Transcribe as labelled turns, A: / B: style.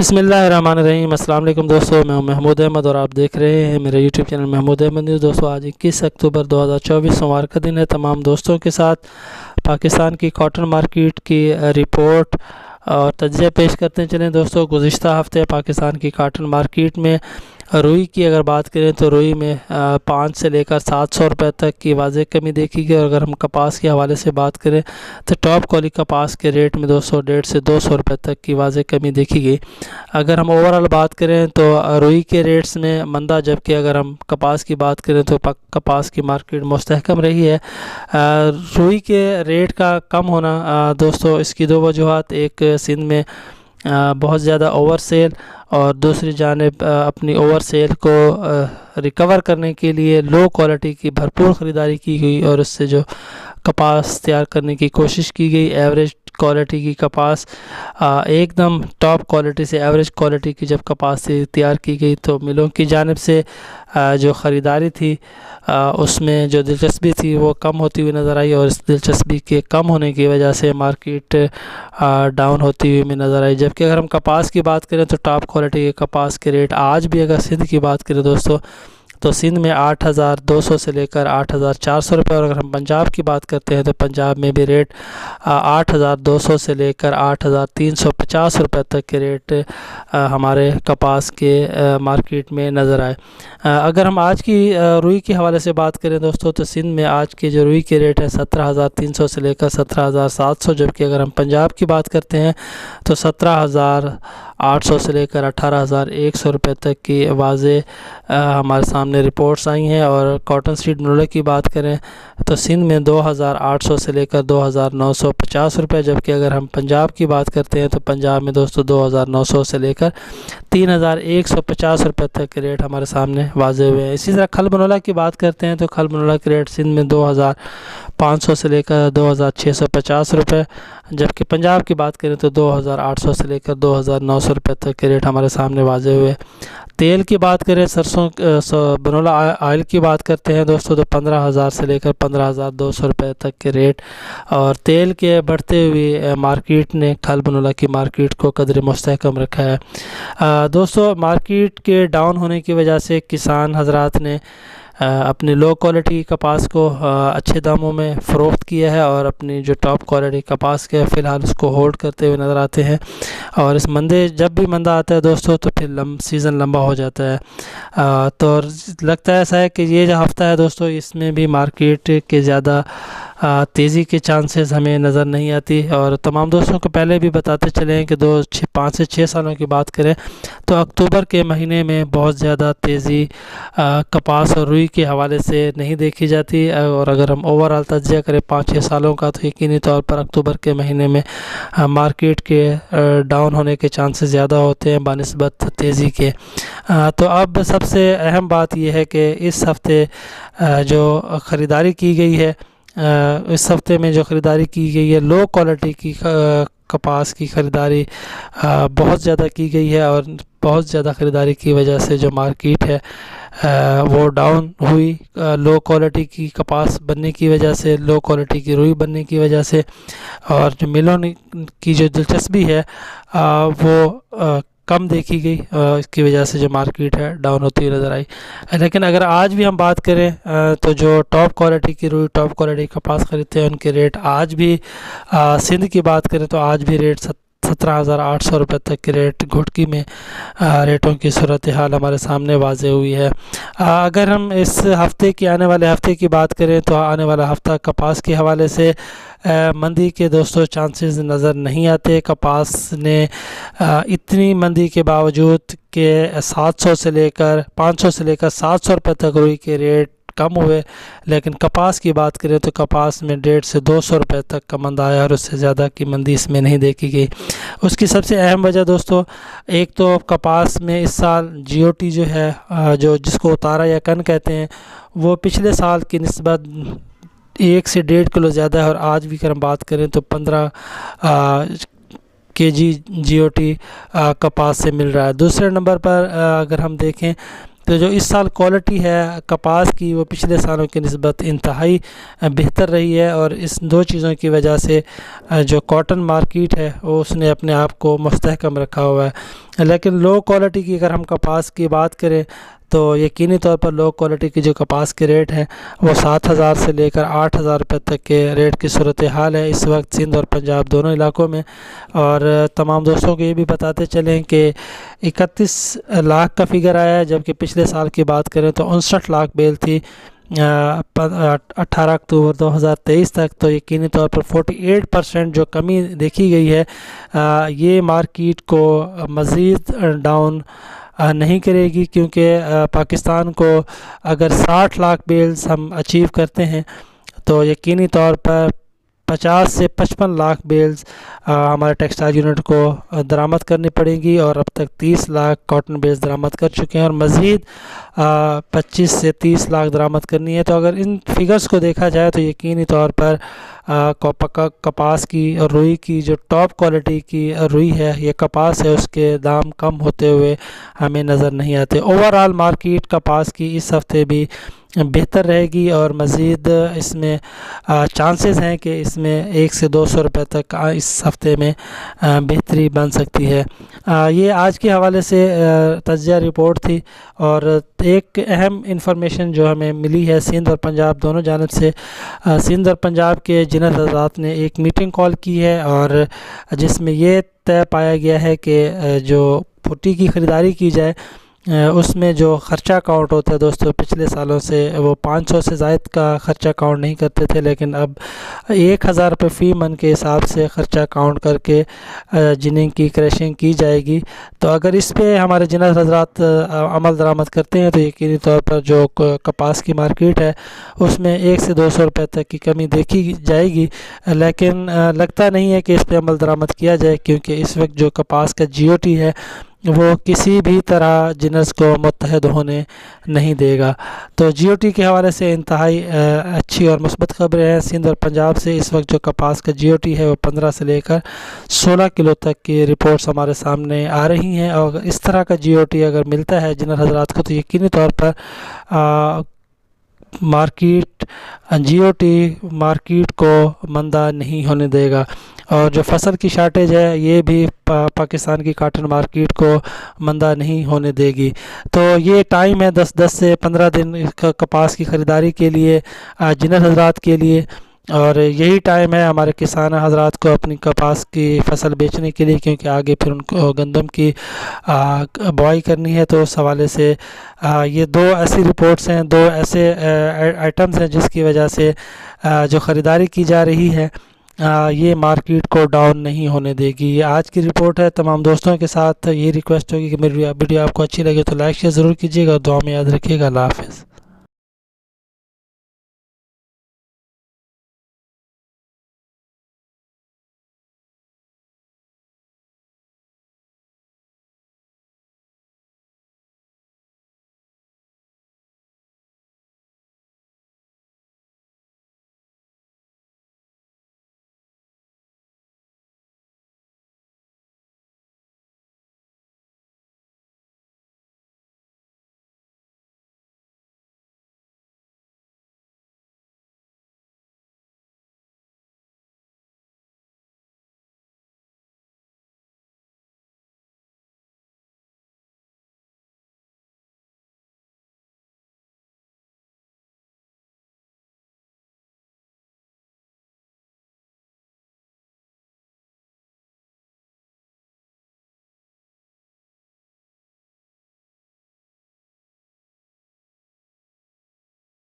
A: بسم اللہ الرحمن الرحیم۔ السلام علیکم دوستو، میں ہوں محمود احمد اور آپ دیکھ رہے ہیں میرے YouTube channel Mahmood Ahmed news. دوستو آج 21 اکتوبر 2024 سوموار کا دن ہے۔ تمام دوستوں کے ساتھ پاکستان کی کاٹن مارکیٹ کی رپورٹ اور تجزیہ پیش کرتے چلیں۔ دوستو گزشتہ ہفتے پاکستان کی کاٹن مارکیٹ میں روئی کی اگر بات کریں تو روئی میں 5 سے لے کر 700 روپے تک کی واضح کمی دیکھی گئی، اور اگر ہم کپاس کے حوالے سے بات کریں تو ٹاپ کوالٹی کپاس کے ریٹ میں 150 سے 200 روپے تک کی واضح کمی دیکھی گئی۔ اگر ہم اوورال بات کریں تو روئی کے ریٹس میں مندہ، جبکہ اگر ہم کپاس کی بات کریں تو کپاس کی مارکیٹ مستحکم رہی ہے۔ روئی کے ریٹ کا کم ہونا دوستو اس کی دو وجوہات، ایک سندھ میں بہت زیادہ اوور سیل، اور دوسری جانب اپنی اوور سیل کو ریکور کرنے کے لیے لو کوالٹی کی بھرپور خریداری کی گئی، اور اس سے جو کپاس تیار کرنے کی کوشش کی گئی، ایوریج کوالٹی کی کپاس ایک دم ٹاپ کوالٹی سے ایوریج کوالٹی کی جب کپاس تیار کی گئی تو ملوں کی جانب سے جو خریداری تھی اس میں جو دلچسپی تھی وہ کم ہوتی ہوئی نظر آئی، اور اس دلچسپی کے کم ہونے کی وجہ سے مارکیٹ ڈاؤن ہوتی ہوئی نظر آئی۔ جبکہ اگر ہم کپاس کی بات کریں تو ٹاپ کوالٹی کے کپاس کے ریٹ آج بھی، اگر سندھ کی بات کریں دوستو تو سندھ میں 8,200 سے لے کر 8,400 روپے، اور اگر ہم پنجاب کی بات کرتے ہیں تو پنجاب میں بھی ریٹ 8,200 سے لے کر 8,350 روپے تک کے ریٹ ہمارے کپاس کے مارکیٹ میں نظر آئے۔ اگر ہم آج کی روئی کے حوالے سے بات کریں دوستو تو سندھ میں آج کے جو روئی کے ریٹ ہیں 17,300 سے لے کر 17,700، جبکہ اگر ہم پنجاب کی بات کرتے ہیں تو 17,800 سے لے کر 18,100 روپے تک کی واضح ہمارے سامنے رپورٹس آئی ہیں۔ اور کاٹن سیڈ منولر کی بات کریں تو سندھ میں 2,800 سے لے کر 2,950 روپے، جبکہ اگر ہم پنجاب کی بات کرتے ہیں تو پنجاب میں دوستو 2,900 سے لے کر 3,150 روپے تک کے ریٹ ہمارے سامنے واضح ہوئے ہیں۔ اسی طرح کھل منولر کی بات کرتے ہیں تو کھل منولر کے ریٹ سندھ میں 2,500 سے لے کر 2,650 روپے، جبکہ پنجاب کی بات کریں تو 2,800 سے لے کر 2,900 روپے تک کے ریٹ ہمارے سامنے واضح ہوئے۔ تیل کی بات کریں، سرسوں بنولا آئل کی بات کرتے ہیں دوستو تو 15,000 سے لے کر 15,200 روپے تک کے ریٹ، اور تیل کے بڑھتے ہوئے مارکیٹ نے کھل بنولا کی مارکیٹ کو قدر مستحکم رکھا ہے۔ دوستو مارکیٹ کے ڈاؤن ہونے کی وجہ سے کسان حضرات نے اپنی لو کوالٹی کپاس کو اچھے داموں میں فروخت کیا ہے، اور اپنی جو ٹاپ کوالٹی کپاس کے فی الحال اس کو ہولڈ کرتے ہوئے نظر آتے ہیں۔ اور اس جب بھی مندہ آتا ہے دوستو تو پھر سیزن لمبا ہو جاتا ہے، تو لگتا ہے ایسا ہے کہ یہ جو ہفتہ ہے دوستو اس میں بھی مارکیٹ کے زیادہ تیزی کے چانسز ہمیں نظر نہیں آتی۔ اور تمام دوستوں کو پہلے بھی بتاتے چلیں کہ 5 سے 6 سالوں کی بات کریں تو اکتوبر کے مہینے میں بہت زیادہ تیزی کپاس اور روئی کے حوالے سے نہیں دیکھی جاتی، اور اگر ہم اوورال تجزیہ کریں 5-6 سالوں کا تو یقینی طور پر اکتوبر کے مہینے میں مارکیٹ کے ڈاؤن ہونے کے چانسز زیادہ ہوتے ہیں بنسبت تیزی کے۔ تو اب سب سے اہم بات یہ ہے کہ اس ہفتے جو خریداری کی گئی ہے، اس ہفتے میں جو خریداری کی گئی ہے لو کوالٹی کی کپاس کی خریداری بہت زیادہ کی گئی ہے، اور بہت زیادہ خریداری کی وجہ سے جو مارکیٹ ہے وہ ڈاؤن ہوئی، لو کوالٹی کی کپاس بننے کی وجہ سے، لو کوالٹی کی روئی بننے کی وجہ سے، اور جو ملوں کی جو دلچسپی ہے وہ کم دیکھی گئی، اس کی وجہ سے جو مارکیٹ ہے ڈاؤن ہوتی ہوئی نظر آئی۔ لیکن اگر آج بھی ہم بات کریں تو جو ٹاپ کوالٹی کی روئی، ٹاپ کوالٹی کپاس خریدتے ہیں ان کے ریٹ آج بھی، سندھ کی بات کریں تو آج بھی ریٹ 17,800 روپے تک کے ریٹ گھٹکی میں ریٹوں کی صورتحال ہمارے سامنے واضح ہوئی ہے۔ اگر ہم اس ہفتے کی آنے والے ہفتے کی بات کریں تو آنے والا ہفتہ کپاس کے حوالے سے مندی کے دوستو چانسز نظر نہیں آتے۔ کپاس نے اتنی مندی کے باوجود کہ 500 سے لے کر 700 روپے تک روئی کے ریٹ کم ہوئے، لیکن کپاس کی بات کریں تو کپاس میں 150 سے 200 روپے تک کا مندہ آیا، اور اس سے زیادہ کی مندی اس میں نہیں دیکھی گئی۔ اس کی سب سے اہم وجہ دوستو، ایک تو کپاس میں اس سال جی او ٹی جو ہے، جس کو اتارا یا کن کہتے ہیں، وہ پچھلے سال کی نسبت 1 سے 1.5 کلو زیادہ ہے، اور آج بھی اگر ہم بات کریں تو 15 کے جی او ٹی کپاس سے مل رہا ہے۔ دوسرے نمبر پر اگر ہم دیکھیں تو جو اس سال کوالٹی ہے کپاس کی وہ پچھلے سالوں کی نسبت انتہائی بہتر رہی ہے، اور اس دو چیزوں کی وجہ سے جو کاٹن مارکیٹ ہے وہ اس نے اپنے آپ کو مستحکم رکھا ہوا ہے۔ لیکن لو کوالٹی کی اگر ہم کپاس کی بات کریں تو یقینی طور پر لو کوالٹی کی جو کپاس کے ریٹ ہیں وہ 7,000 سے لے کر 8,000 روپے تک کے ریٹ کی صورتحال ہے اس وقت سندھ اور پنجاب دونوں علاقوں میں۔ اور تمام دوستوں کو یہ بھی بتاتے چلیں کہ 31 لاکھ کا فگر آیا ہے، جبکہ پچھلے سال کی بات کریں تو 59 لاکھ بیل تھی 18 اکتوبر 2023 تک۔ تو یقینی طور پر 48% جو کمی دیکھی گئی ہے یہ مارکیٹ کو مزید ڈاؤن نہیں کرے گی، کیونکہ پاکستان کو اگر 60 لاکھ بیلز ہم اچیو کرتے ہیں تو یقینی طور پر 50 سے 55 لاکھ بیلز ہمارے ٹیکسٹائل یونٹ کو درآمد کرنی پڑیں گی، اور اب تک 30 لاکھ کاٹن بیلز درآمد کر چکے ہیں اور مزید 25 سے 30 لاکھ درآمد کرنی ہے۔ تو اگر ان فگرز کو دیکھا جائے تو یقینی طور پر کپاس کی اور روئی کی جو ٹاپ کوالٹی کی روئی ہے، یہ کپاس ہے، اس کے دام کم ہوتے ہوئے ہمیں نظر نہیں آتے۔ اوورآل مارکیٹ کپاس کی اس ہفتے بھی بہتر رہے گی، اور مزید اس میں چانسز ہیں کہ اس میں 100 سے 200 روپے تک اس ہفتے میں بہتری بن سکتی ہے۔ یہ آج کے حوالے سے تجزیہ رپورٹ تھی، اور ایک اہم انفارمیشن جو ہمیں ملی ہے سندھ اور پنجاب دونوں جانب سے۔ سندھ اور پنجاب کے جنرل حضرات نے ایک میٹنگ کال کی ہے، اور جس میں یہ طے پایا گیا ہے کہ جو پھٹی کی خریداری کی جائے اس میں جو خرچہ کاؤنٹ ہوتا ہے دوستو، پچھلے سالوں سے وہ 500 سے زائد کا خرچہ کاؤنٹ نہیں کرتے تھے، لیکن اب 1,000 روپے فی من کے حساب سے خرچہ کاؤنٹ کر کے جننگ کی کریشنگ کی جائے گی۔ تو اگر اس پہ ہمارے جنرل حضرات عمل درآمد کرتے ہیں تو یقینی طور پر جو کپاس کی مارکیٹ ہے اس میں 100 سے 200 روپے تک کی کمی دیکھی جائے گی، لیکن لگتا نہیں ہے کہ اس پہ عمل درآمد کیا جائے، کیونکہ اس وقت جو کپاس کا جی او ٹی ہے وہ کسی بھی طرح جنرز کو متحد ہونے نہیں دے گا۔ تو جی او ٹی کے حوالے سے انتہائی اچھی اور مثبت خبریں ہیں۔ سندھ اور پنجاب سے اس وقت جو کپاس کا جی او ٹی ہے وہ 15 سے لے کر 16 کلو تک کی رپورٹس ہمارے سامنے آ رہی ہیں، اور اس طرح کا جی او ٹی اگر ملتا ہے جنرل حضرات کو تو یقینی طور پر مارکیٹ جی او ٹی مارکیٹ کو مندہ نہیں ہونے دے گا۔ اور جو فصل کی شارٹیج ہے یہ بھی پاکستان کی کاٹن مارکیٹ کو مندہ نہیں ہونے دے گی۔ تو یہ ٹائم ہے 10 سے 15 دن کپاس کی خریداری کے لیے جنرل حضرات کے لیے، اور یہی ٹائم ہے ہمارے کسان حضرات کو اپنی کپاس کی فصل بیچنے کے لیے، کیونکہ آگے پھر ان کو گندم کی بوائی کرنی ہے۔ تو اس حوالے سے یہ دو ایسی رپورٹس ہیں، دو ایسے آئٹمز ہیں جس کی وجہ سے جو خریداری کی جا رہی ہے یہ مارکیٹ کو ڈاؤن نہیں ہونے دے گی۔ یہ آج کی رپورٹ ہے۔ تمام دوستوں کے ساتھ یہ ریکویسٹ ہوگی کہ میری ویڈیو آپ کو اچھی لگے تو لائک شیئر ضرور کیجیے گا، اور دعا میں یاد رکھیے گا۔ اللہ حافظ۔